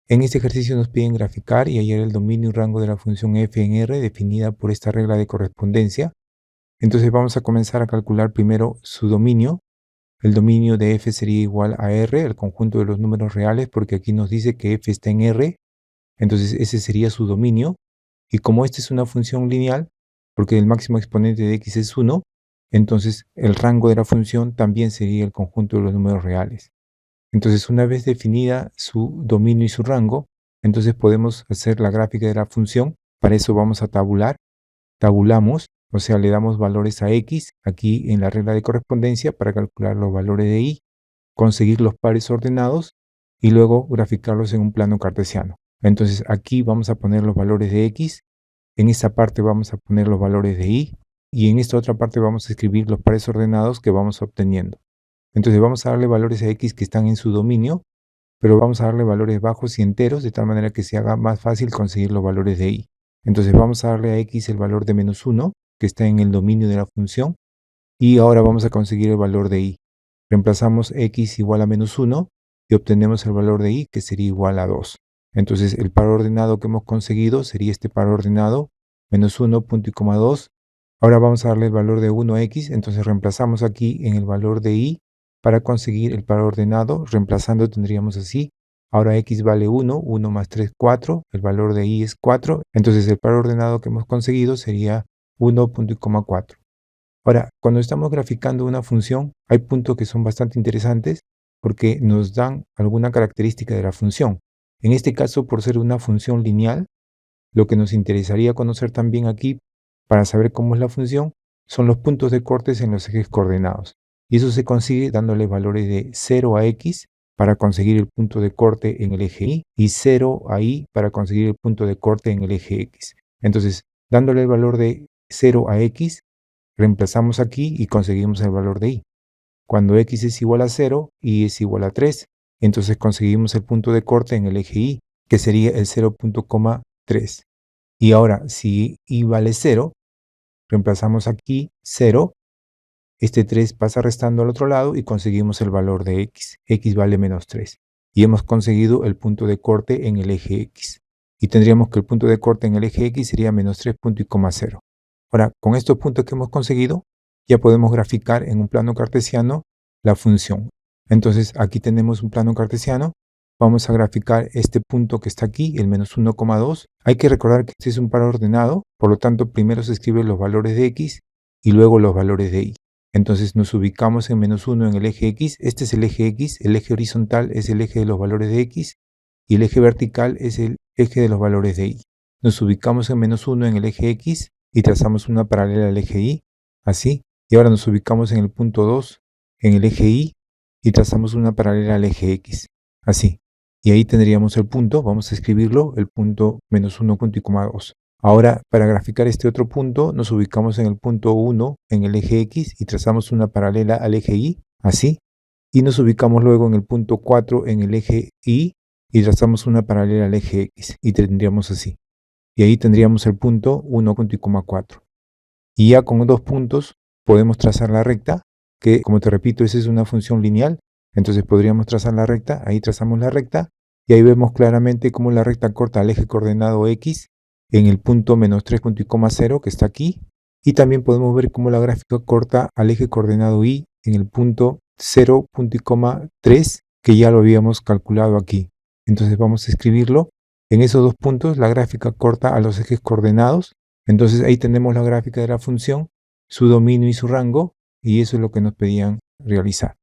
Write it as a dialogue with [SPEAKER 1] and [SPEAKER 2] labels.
[SPEAKER 1] En este ejercicio nos piden graficar y hallar el dominio y rango de la función f en R definida por esta regla de correspondencia. Entonces vamos a comenzar a calcular primero su dominio. El dominio de f sería igual a R, el conjunto de los números reales, porque aquí nos dice que f está en R. Entonces ese sería su dominio. Y como esta es una función lineal, porque el máximo exponente de x es 1, entonces el rango de la función también sería el conjunto de los números reales. Entonces, una vez definida su dominio y su rango, entonces podemos hacer la gráfica de la función. Para eso vamos a tabular. Tabulamos, o sea, le damos valores a x, aquí en la regla de correspondencia, para calcular los valores de y, conseguir los pares ordenados y luego graficarlos en un plano cartesiano. Entonces, aquí vamos a poner los valores de x, en esta parte vamos a poner los valores de y en esta otra parte vamos a escribir los pares ordenados que vamos obteniendo. Entonces vamos a darle valores a x que están en su dominio, pero vamos a darle valores bajos y enteros, de tal manera que se haga más fácil conseguir los valores de y. Entonces vamos a darle a x el valor de menos 1, que está en el dominio de la función, y ahora vamos a conseguir el valor de y. Reemplazamos x igual a menos 1 y obtenemos el valor de y, que sería igual a 2. Entonces el par ordenado que hemos conseguido sería este par ordenado, menos 1, punto y coma 2. Ahora vamos a darle el valor de 1 a x, entonces reemplazamos aquí en el valor de y para conseguir el par ordenado. Reemplazando tendríamos así, ahora x vale 1, 1 más 3, 4, el valor de y es 4, entonces el par ordenado que hemos conseguido sería 1, punto y coma 4. Ahora, cuando estamos graficando una función, hay puntos que son bastante interesantes porque nos dan alguna característica de la función. En este caso, por ser una función lineal, lo que nos interesaría conocer también aquí, para saber cómo es la función, son los puntos de cortes en los ejes coordenados. Y eso se consigue dándole valores de 0 a x para conseguir el punto de corte en el eje y 0 a y para conseguir el punto de corte en el eje x. Entonces, dándole el valor de 0 a x, reemplazamos aquí y conseguimos el valor de y. Cuando x es igual a 0, y es igual a 3, entonces conseguimos el punto de corte en el eje y, que sería el 0.3. Y ahora, si y vale 0, reemplazamos aquí 0, este 3 pasa restando al otro lado y conseguimos el valor de x. X vale menos 3. Y hemos conseguido el punto de corte en el eje x. Y tendríamos que el punto de corte en el eje x sería menos 3, punto y coma 0. Ahora, con estos puntos que hemos conseguido, ya podemos graficar en un plano cartesiano la función. Entonces, aquí tenemos un plano cartesiano. Vamos a graficar este punto que está aquí, el menos 1,2. Hay que recordar que este es un par ordenado, por lo tanto, primero se escriben los valores de x y luego los valores de y. Entonces nos ubicamos en menos 1 en el eje x. Este es el eje x, el eje horizontal es el eje de los valores de x y el eje vertical es el eje de los valores de y. Nos ubicamos en menos 1 en el eje x y trazamos una paralela al eje y, así. Y ahora nos ubicamos en el punto 2 en el eje y trazamos una paralela al eje x, así. Y ahí tendríamos el punto, vamos a escribirlo, el punto menos 1, punto y coma 2. Ahora, para graficar este otro punto, nos ubicamos en el punto 1 en el eje x y trazamos una paralela al eje y, así. Y nos ubicamos luego en el punto 4 en el eje y trazamos una paralela al eje x y tendríamos así. Y ahí tendríamos el punto 1, punto y coma 4. Y ya con dos puntos podemos trazar la recta, que como te repito, esa es una función lineal. Entonces podríamos trazar la recta, ahí trazamos la recta, y ahí vemos claramente cómo la recta corta al eje coordenado x en el punto menos 3, punto y coma 0, que está aquí. Y también podemos ver cómo la gráfica corta al eje coordenado y en el punto 0, punto y coma 3, que ya lo habíamos calculado aquí. Entonces vamos a escribirlo. En esos dos puntos la gráfica corta a los ejes coordenados. Entonces ahí tenemos la gráfica de la función, su dominio y su rango, y eso es lo que nos pedían realizar.